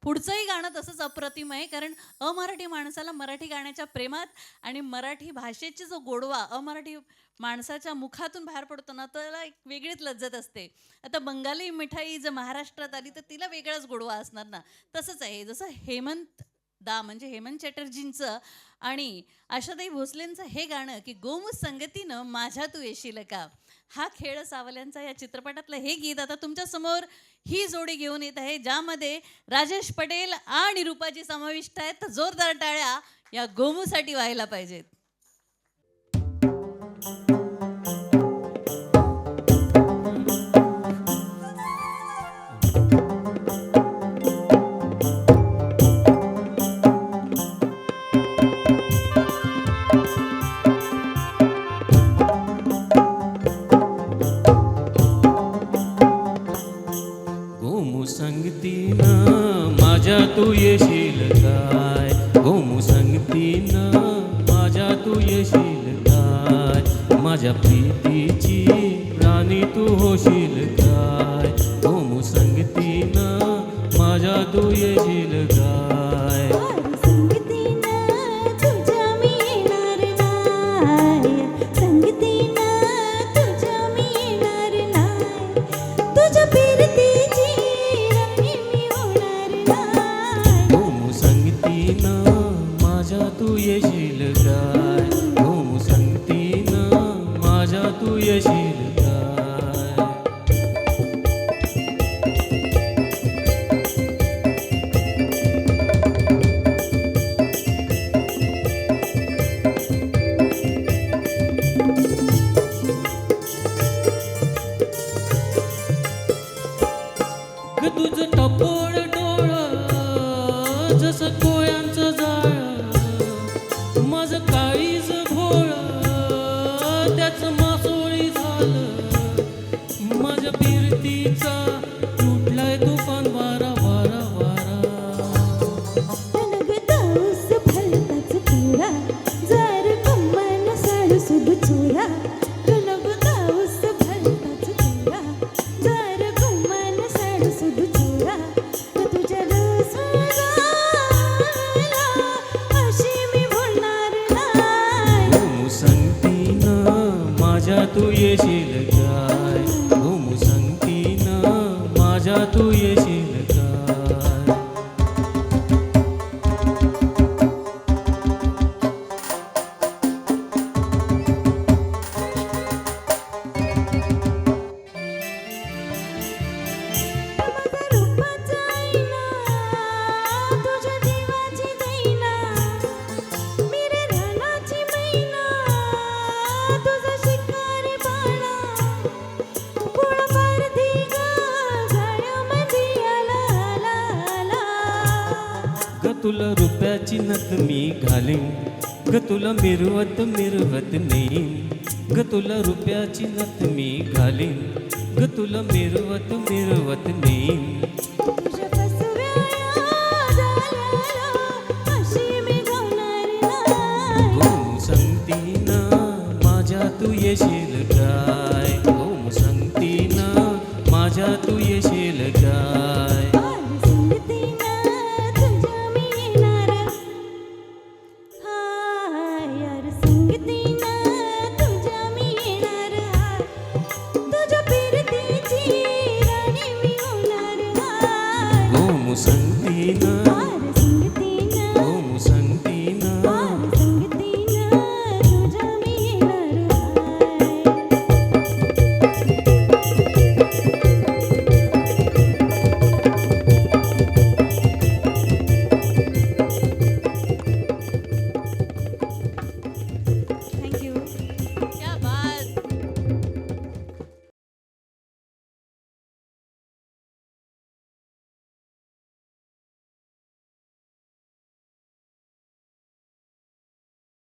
पुढचंही गाणं तसंच अप्रतिम आहे, कारण अमराठी माणसाला मराठी गाण्याच्या प्रेमात आणि मराठी भाषेची जो गोडवा अमराठी माणसाच्या मुखातून बाहेर पडतो ना, त्याला एक वेगळीच लज्जत असते. आता बंगाली मिठाई जर महाराष्ट्रात आली तर तिला वेगळाच गोडवा असणार ना. तसंच आहे, जसं म्हणजे हेमंत चॅटर्जींचं आणि आशाताई भोसलेंचं हे गाणं की गोमू संगतीनं माझ्या तू येशील का, हा खेळ सावल्यांचा या चित्रपटातलं हे गीत आता तुमच्या समोर ही जोडी घेऊन येत आहे, ज्यामध्ये राजेश पटेल आणि रूपाजी समाविष्ट आहेत. तर जोरदार टाळ्या या गोमूसाठी व्हायला पाहिजेत. गोमू संगतीनं माझ्या तू येशील काय, गोमू संगतीनं माझ्या तू येशील काय, माझ्या प्रीतीची राणी तू होशील काय, गोमू संगतीनं माझ्या तू येशील काय. गोमू संगतीनं माझ्या तू येशील काय, गोमू संगतीनं माझ्या तू येशील काय. ग तुझं टपोळ डोळं जसं कोळ्यांचं जाळं, माझं काळीज भोळं त्याचं मासोळी झालं, माझ्या फिरतीचा तुटलाय तुफान वारा वारा वारा. गोमू संगतीनं माझ्या तू येशील काय, गोमू संगतीनं माझ्या तू येशील काय. ग तुला रुपयाची नथ मी घालीन, ग तुला मिरवत मिरवत नेईन, ग तुला रुपयाची नथ मी घालीन, ग तुला मिरवत मिरवत नेईन. गोमू संगतीनं माझ्या तू येशील काय, गोमू संगतीनं माझ्या तू येशील काय. संगती